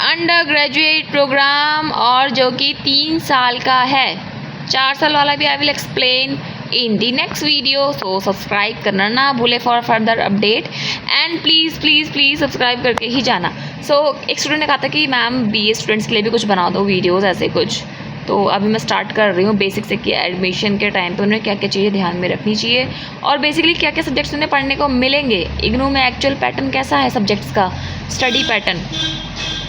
Under graduate programme और जो कि 3 साल का है। 4 साल वाला भी I will explain in the next video. So subscribe करना ना भूले for further update and please please please subscribe करके ही जाना। एक स्टूडेंट ने कहा था कि मैम BA स्टूडेंट्स के लिए भी कुछ बना दो वीडियोज़ ऐसे कुछ। तो अभी मैं स्टार्ट कर रही हूँ बेसिक से कि एडमिशन के टाइम पे उन्हें क्या क्या चीज़ें ध्यान में रखनी चाहिए और बेसिकली क्या क्या सब्जेक्ट्स उन्हें पढ़ने को मिलेंगे। इग्नू में एक्चुअल पैटर्न कैसा है सब्जेक्ट्स का, स्टडी पैटर्न,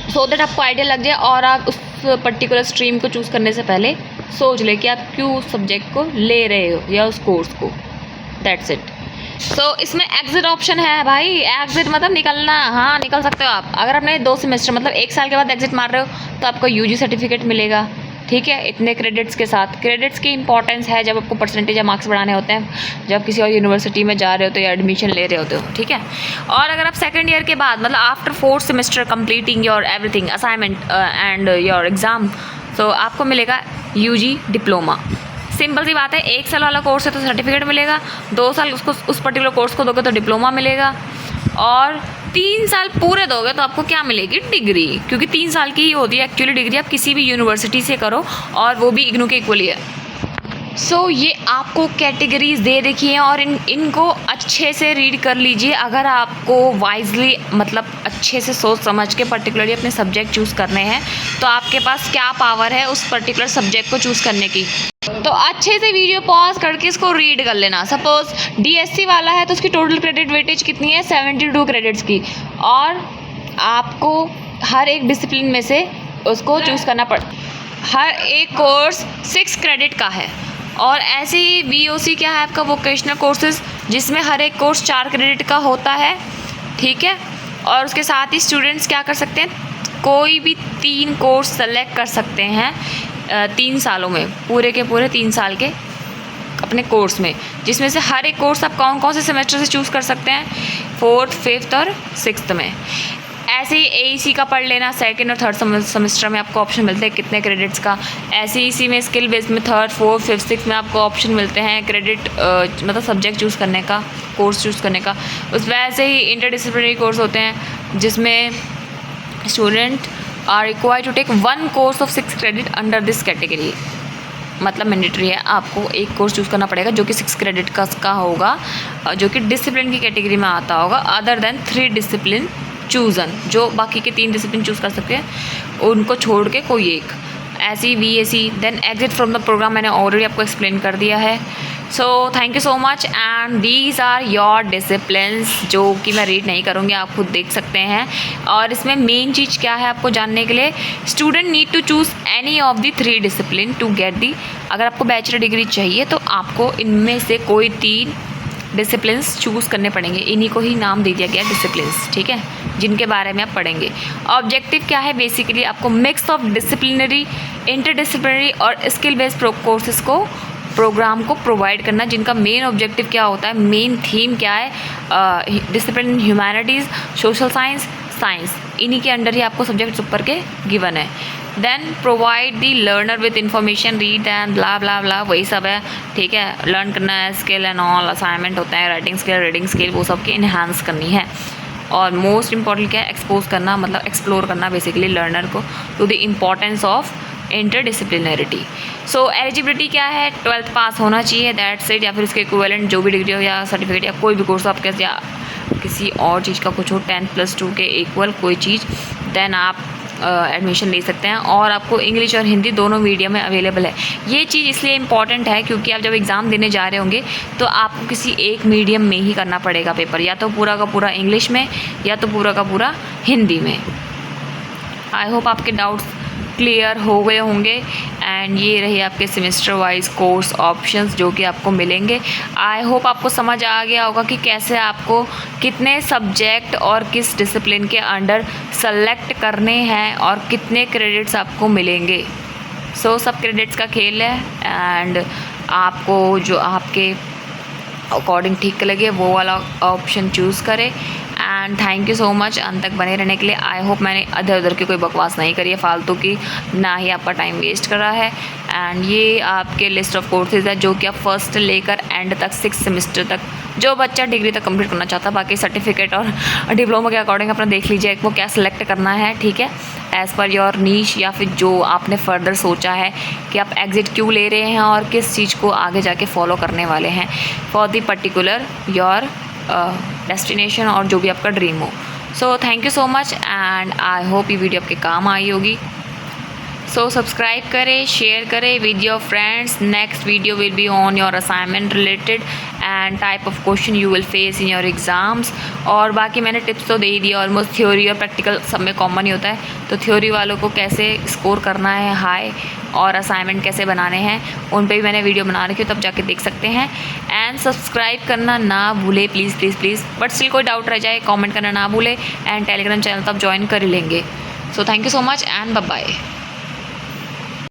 सो दैट आपको आइडिया लग जाए और आप उस पर्टिकुलर स्ट्रीम को चूज़ करने से पहले सोच ले कि आप क्यों उस सब्जेक्ट को ले रहे हो या उस कोर्स को। That's it. इसमें एग्जिट ऑप्शन है भाई। एग्जिट मतलब निकलना, हाँ निकल सकते हो आप। अगर आपने 2 सेमेस्टर मतलब 1 साल के बाद एग्जिट मार रहे हो तो आपको UG सर्टिफिकेट मिलेगा, ठीक है, इतने क्रेडिट्स के साथ। क्रेडिट्स की इंपॉर्टेंस है जब आपको परसेंटेज या मार्क्स बढ़ाने होते हैं, जब किसी और यूनिवर्सिटी में जा रहे होते हो या एडमिशन ले रहे होते हो, ठीक है। और अगर आप सेकंड ईयर के बाद मतलब after 4th semester completing your everything assignment and your exam, तो आपको मिलेगा UG डिप्लोमा। सिंपल सी बात है, 1 साल वाला कोर्स है तो सर्टिफिकेट मिलेगा, 2 साल उसको उस पर्टिकुलर कोर्स को दोगे तो डिप्लोमा मिलेगा, और 3 साल पूरे दोगे तो आपको क्या मिलेगी, डिग्री। क्योंकि 3 साल की ही होती है एक्चुअली डिग्री, आप किसी भी यूनिवर्सिटी से करो और वो भी इग्नू के इक्वली है। ये आपको कैटेगरीज दे रखी हैं और इनको अच्छे से रीड कर लीजिए। अगर आपको वाइजली मतलब अच्छे से सोच समझ के पर्टिकुलरली अपने सब्जेक्ट चूज़ करने हैं तो आपके पास क्या पावर है उस पर्टिकुलर सब्जेक्ट को चूज़ करने की। तो अच्छे से वीडियो पॉज करके इसको रीड कर लेना। सपोज DSC वाला है तो उसकी टोटल क्रेडिट वेटेज कितनी है, 72 क्रेडिट्स की, और आपको हर एक डिसिप्लिन में से उसको चूज़ करना हर एक कोर्स 6 क्रेडिट का है। और ऐसे ही VOC क्या है आपका, वोकेशनल कोर्सेज, जिसमें हर एक कोर्स 4 क्रेडिट का होता है, ठीक है। और उसके साथ ही स्टूडेंट्स क्या कर सकते हैं, कोई भी 3 कोर्स सेलेक्ट कर सकते हैं 3 सालों में, पूरे के पूरे 3 साल के अपने कोर्स में, जिसमें से हर एक कोर्स आप कौन कौन से सेमेस्टर से चूज़ कर सकते हैं, 4th, 5th और 6th में। ऐसे ही AEC का पढ़ लेना, 2nd और 3rd सेमेस्टर में आपको ऑप्शन मिलते हैं कितने क्रेडिट्स का। ऐसे ही इसी में स्किल बेस्ड में 3rd, 4th, 5th, 6th में आपको ऑप्शन मिलते हैं क्रेडिट मतलब सब्जेक्ट चूज़ करने का, कोर्स चूज़ करने का। उस वैसे ही इंटरडिसिप्लिनरी कोर्स होते हैं जिसमें student are required to take 1 course of 6 credit under this category. मतलब मैंडेटरी है, आपको एक कोर्स चूज़ करना पड़ेगा जो कि 6 क्रेडिट का होगा, जो कि डिसिप्लिन की कैटेगरी में आता होगा, अदर देन 3 डिसिप्लिन चूज़न। जो बाकी के 3 डिसिप्लिन चूज़ कर सकते हैं उनको छोड़ के कोई एक। ऐसी VAC then exit from the program मैंने ऑलरेडी आपको एक्सप्लेन कर दिया है। Thank you so much and these are your disciplines, जो कि मैं रीड नहीं करूँगी, आप खुद देख सकते हैं। और इसमें मेन चीज़ क्या है आपको जानने के लिए, student need to choose any of the 3 discipline to get the. अगर आपको बैचलर डिग्री चाहिए तो आपको इनमें से कोई 3 डिसिप्लिन्स चूज़ करने पड़ेंगे। इन्हीं को ही नाम दे दिया गया डिसिप्लिन्स, ठीक है, जिनके बारे में आप पढ़ेंगे। ऑब्जेक्टिव क्या है, बेसिकली आपको मिक्स ऑफ डिसिप्लिनरी, इंटरडिसिप्लिनरी और स्किल बेस्ड कोर्सेज को प्रोग्राम को प्रोवाइड करना, जिनका मेन ऑब्जेक्टिव क्या होता है, मेन थीम क्या है, discipline in humanities, social science, science, इन्हीं के अंडर ही आपको सब्जेक्ट्स ऊपर के गिवन है। Then provide the learner with information, read and blah blah blah, वही सब है, ठीक है। लर्न करना है, स्किल एंड ऑल, असाइनमेंट होता है, राइटिंग स्किल, रीडिंग स्किल, वो सब की इन्हांस करनी है। और मोस्ट इंपॉर्टेंट क्या है, एक्सपोज करना, मतलब एक्सप्लोर करना बेसिकली लर्नर को to the importance of interdisciplinarity. Eligibility क्या है, 12th पास होना चाहिए, दैट्स इट, या फिर उसके इक्विवेलेंट जो भी डिग्री हो या सर्टिफिकेट या कोई भी कोर्स आपके या किसी और चीज़ का कुछ हो, 10+2 के इक्वल कोई चीज़, देन आप एडमिशन ले सकते हैं। और आपको इंग्लिश और हिंदी दोनों मीडियम में अवेलेबल है। ये चीज़ इसलिए इंपॉर्टेंट है क्योंकि आप जब एग्ज़ाम देने जा रहे होंगे तो आपको किसी एक मीडियम में ही करना पड़ेगा पेपर, या तो पूरा का पूरा इंग्लिश में या तो पूरा का पूरा हिंदी में। आई होप आपके डाउट्स क्लियर हो गए होंगे एंड ये रही आपके सेमेस्टर वाइज कोर्स ऑप्शंस जो कि आपको मिलेंगे। आई होप आपको समझ आ गया होगा कि कैसे आपको कितने सब्जेक्ट और किस डिसिप्लिन के अंडर सेलेक्ट करने हैं और कितने क्रेडिट्स आपको मिलेंगे। सब क्रेडिट्स का खेल है एंड आपको जो आपके अकॉर्डिंग ठीक लगे वो वाला ऑप्शन चूज़ करें। And thank you so much अंत तक बने रहने के लिए। आई होप मैंने इधर उधर की कोई बकवास नहीं करी है फालतू की, ना ही आपका टाइम वेस्ट करा है। एंड ये आपके लिस्ट ऑफ कोर्सेज है जो कि आप फर्स्ट लेकर एंड तक 6 सेमेस्टर तक जो बच्चा डिग्री तक कंप्लीट करना चाहता है, बाकी सर्टिफिकेट और डिप्लोमा के अकॉर्डिंग अपना देख लीजिए वो क्या सिलेक्ट करना है, ठीक है। एज़ पर योर नीश, या फिर जो आपने फर्दर सोचा है कि आप एग्ज़िट क्यों ले रहे हैं और किस चीज़ को आगे जाके फॉलो करने वाले हैं for the particular your destination और जो भी आपका ड्रीम हो। सो thank you so much and I hope ये वीडियो आपके काम आई होगी। सो सब्सक्राइब करें, शेयर करें with your friends. Next video will be on your assignment related and type of question you will face in your exams. और बाकी मैंने tips तो दे ही दिया, ऑलमोस्ट थ्योरी और प्रैक्टिकल सब में कॉमन ही होता है। तो थ्योरी वालों को कैसे स्कोर करना है हाई और असाइनमेंट कैसे बनाने हैं उन पे भी मैंने वीडियो बना रखी है, तब जाके देख सकते हैं। एंड सब्सक्राइब करना ना भूले please please please. But still कोई डाउट रह जाए कमेंट करना ना भूले एंड टेलीग्राम चैनल तो आप ज्वाइन कर ही लेंगे। So thank you so much and bye bye.